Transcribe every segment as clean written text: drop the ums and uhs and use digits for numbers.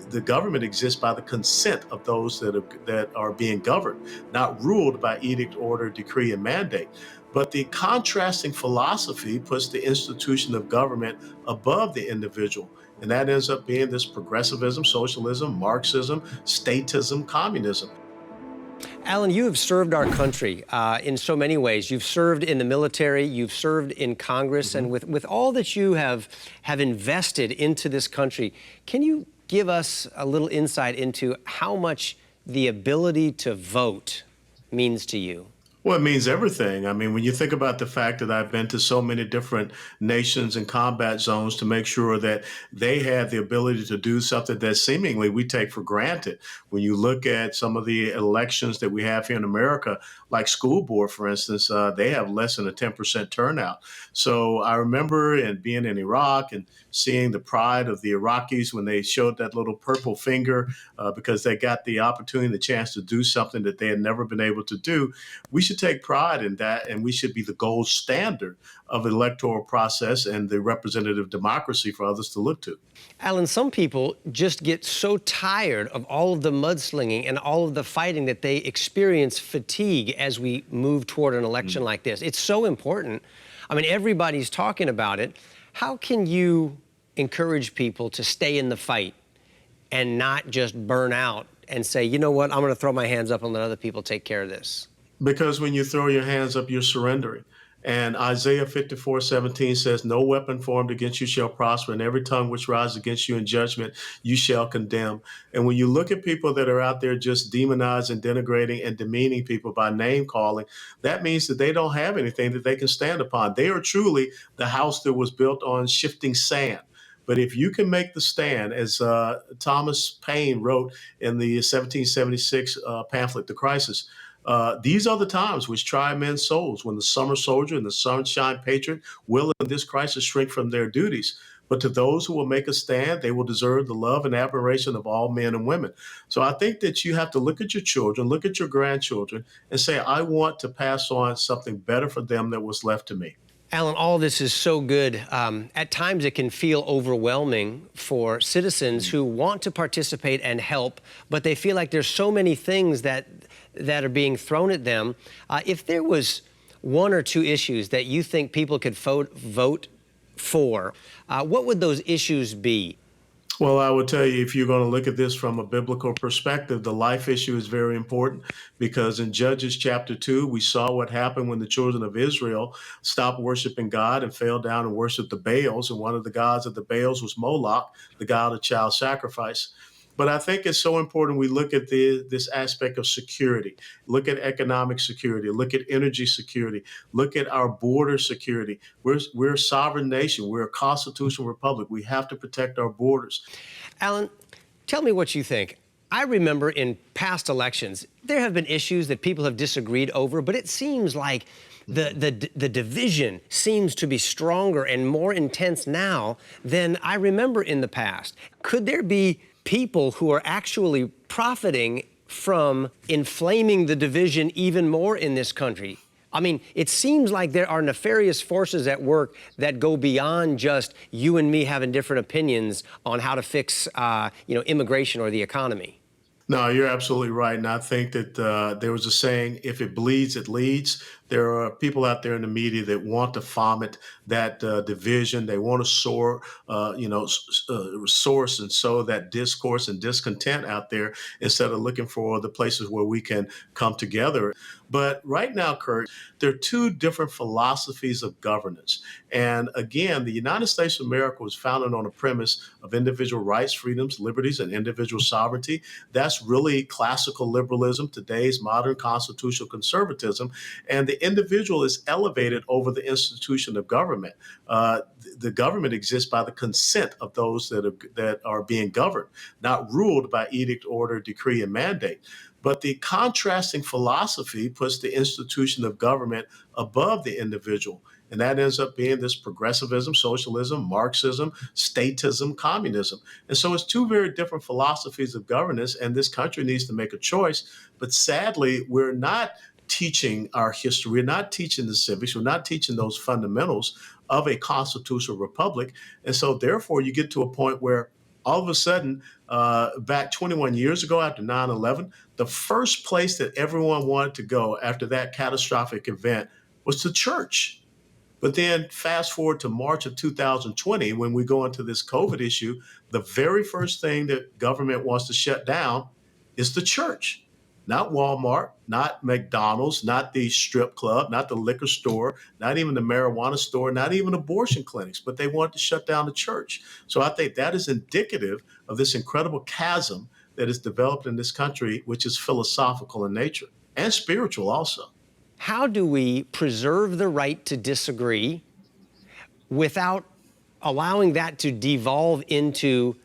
the government exists by the consent of those that are being governed, not ruled by edict, order, decree, and mandate. But the contrasting philosophy puts the institution of government above the individual. And that ends up being this progressivism, socialism, Marxism, statism, communism. Alan, you have served our country in so many ways. You've served in the military, you've served in Congress, and with all that you have invested into this country, can you give us a little insight into how much the ability to vote means to you? Well, it means everything. I mean, when you think about the fact that I've been to so many different nations and combat zones to make sure that they have the ability to do something that seemingly we take for granted. When you look at some of the elections that we have here in America, like school board, for instance, they have less than a 10% turnout. So I remember being in Iraq and seeing the pride of the Iraqis when they showed that little purple finger because they got the opportunity, the chance to do something that they had never been able to do. We should take pride in that, and we should be the gold standard of the electoral process and the representative democracy for others to look to. Alan, some people just get so tired of all of the mudslinging and all of the fighting that they experience fatigue as we move toward an election like this. It's so important. I mean, everybody's talking about it. How can you encourage people to stay in the fight and not just burn out and say, you know what, I'm going to throw my hands up and let other people take care of this? Because when you throw your hands up, you're surrendering. And Isaiah 54:17 says, no weapon formed against you shall prosper, and every tongue which rises against you in judgment, you shall condemn. And when you look at people that are out there just demonizing, denigrating, and demeaning people by name calling, that means that they don't have anything that they can stand upon. They are truly the house that was built on shifting sand. But if you can make the stand, as Thomas Paine wrote in the 1776 pamphlet, The Crisis, these are the times which try men's souls, when the summer soldier and the sunshine patriot will in this crisis shrink from their duties. But to those who will make a stand, they will deserve the love and admiration of all men and women. So I think that you have to look at your children, look at your grandchildren, and say, I want to pass on something better for them that was left to me. Alan, all this is so good. At times it can feel overwhelming for citizens who want to participate and help, but they feel like there's so many things that are being thrown at them. If there was one or two issues that you think people could vote for, what would those issues be? Well, I would tell you, if you're going to look at this from a biblical perspective, the life issue is very important, because in Judges chapter 2, we saw what happened when the children of Israel stopped worshiping God and fell down and worshiped the Baals. And one of the gods of the Baals was Moloch, the god of child sacrifice. But I think it's so important we look at this aspect of security, look at economic security, look at energy security, look at our border security. We're a sovereign nation. We're a constitutional republic. We have to protect our borders. Alan, tell me what you think. I remember in past elections, there have been issues that people have disagreed over, but it seems like the division seems to be stronger and more intense now than I remember in the past. Could there be people who are actually profiting from inflaming the division even more in this country? I mean, it seems like there are nefarious forces at work that go beyond just you and me having different opinions on how to fix, immigration or the economy. No, you're absolutely right. And I think that there was a saying, if it bleeds, it leads. There are people out there in the media that want to foment that division. They want to source and sow that discourse and discontent out there instead of looking for the places where we can come together. But right now, Kirk, there are two different philosophies of governance. And again, the United States of America was founded on a premise of individual rights, freedoms, liberties, and individual sovereignty. That's really classical liberalism, today's modern constitutional conservatism. And the individual is elevated over the institution of government. The government exists by the consent of those that are being governed, not ruled by edict, order, decree, and mandate. But the contrasting philosophy puts the institution of government above the individual. And that ends up being this progressivism, socialism, Marxism, statism, communism. And so it's two very different philosophies of governance, and this country needs to make a choice. But sadly, we're not teaching our history. We're not teaching the civics. We're not teaching those fundamentals of a constitutional republic. And so therefore, you get to a point where All of a sudden, back 21 years ago after 9/11, the first place that everyone wanted to go after that catastrophic event was to church. But then fast forward to March of 2020, when we go into this COVID issue, the very first thing that government wants to shut down is the church. Not Walmart, not McDonald's, not the strip club, not the liquor store, not even the marijuana store, not even abortion clinics, but they want to shut down the church. So I think that is indicative of this incredible chasm that is developed in this country, which is philosophical in nature and spiritual also. How do we preserve the right to disagree without allowing that to devolve into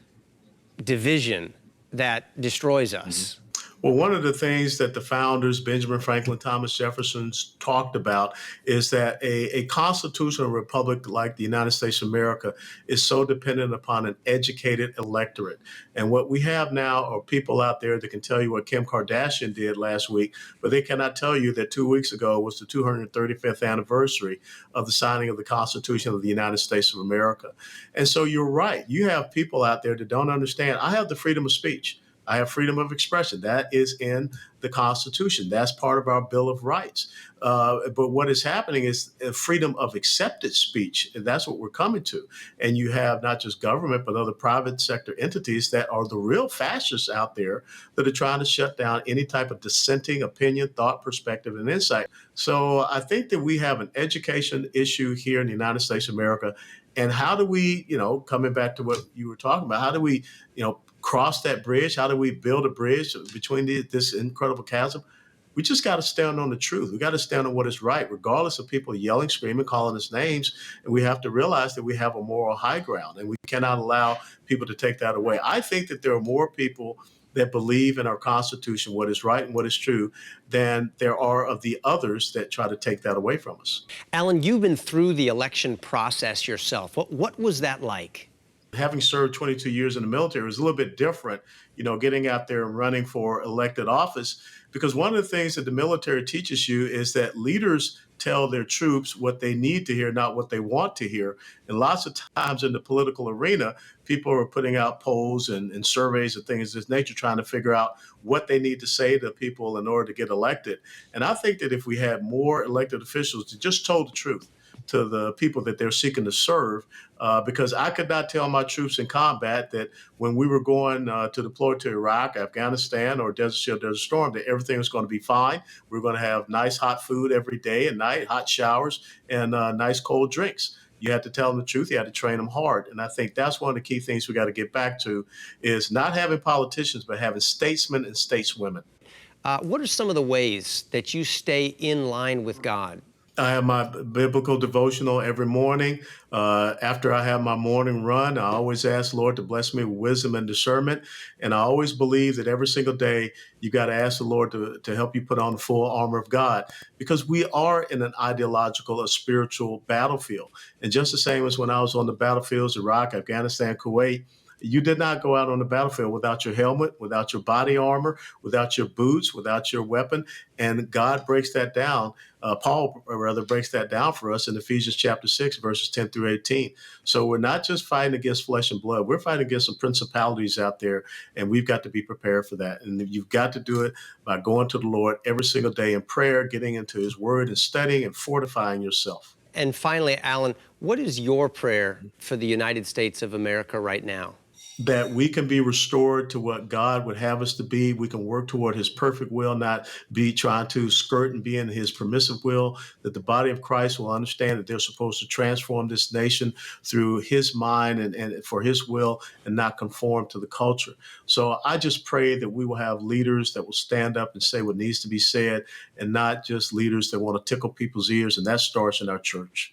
division that destroys us? Well, one of the things that the founders, Benjamin Franklin, Thomas Jefferson, talked about is that a constitutional republic like the United States of America is so dependent upon an educated electorate. And what we have now are people out there that can tell you what Kim Kardashian did last week, but they cannot tell you that 2 weeks ago was the 235th anniversary of the signing of the Constitution of the United States of America. And so you're right. You have people out there that don't understand. I have the freedom of speech. I have freedom of expression. That is in the Constitution. That's part of our Bill of Rights. But what is happening is freedom of accepted speech. And that's what we're coming to. And you have not just government, but other private sector entities that are the real fascists out there that are trying to shut down any type of dissenting opinion, thought, perspective, and insight. So I think that we have an education issue here in the United States of America. And how do we, coming back to what you were talking about, how do we, cross that bridge? How do we build a bridge between this incredible chasm? We just got to stand on the truth. We got to stand on what is right, regardless of people yelling, screaming, calling us names. And we have to realize that we have a moral high ground, and we cannot allow people to take that away. I think that there are more people that believe in our Constitution, what is right and what is true, than there are of the others that try to take that away from us. Alan, you've been through the election process yourself. What was that like? Having served 22 years in the military was a little bit different, getting out there and running for elected office, because one of the things that the military teaches you is that leaders tell their troops what they need to hear, not what they want to hear. And lots of times in the political arena, people are putting out polls and surveys and things of this nature, trying to figure out what they need to say to people in order to get elected. And I think that if we had more elected officials that just told the truth to the people that they're seeking to serve, because I could not tell my troops in combat that when we were going to deploy to Iraq, Afghanistan, or Desert Shield, Desert Storm, that everything was going to be fine. We are going to have nice hot food every day and night, hot showers, and nice cold drinks. You had to tell them the truth. You had to train them hard. And I think that's one of the key things we got to get back to, is not having politicians, but having statesmen and stateswomen. What are some of the ways that you stay in line with God? I have my biblical devotional every morning. After I have my morning run, I always ask the Lord to bless me with wisdom and discernment. And I always believe that every single day you got to ask the Lord to help you put on the full armor of God, because we are in an ideological, a spiritual battlefield. And just the same as when I was on the battlefields, Iraq, Afghanistan, Kuwait, you did not go out on the battlefield without your helmet, without your body armor, without your boots, without your weapon. And God breaks that down. Paul, rather, breaks that down for us in Ephesians chapter 6, verses 10 through 18. So we're not just fighting against flesh and blood. We're fighting against some principalities out there, and we've got to be prepared for that. And you've got to do it by going to the Lord every single day in prayer, getting into his word and studying and fortifying yourself. And finally, Alan, what is your prayer for the United States of America right now? That we can be restored to what God would have us to be. We can work toward his perfect will, not be trying to skirt and be in his permissive will, that the body of Christ will understand that they're supposed to transform this nation through his mind and for his will, and not conform to the culture. So I just pray that we will have leaders that will stand up and say what needs to be said, and not just leaders that want to tickle people's ears. And that starts in our church.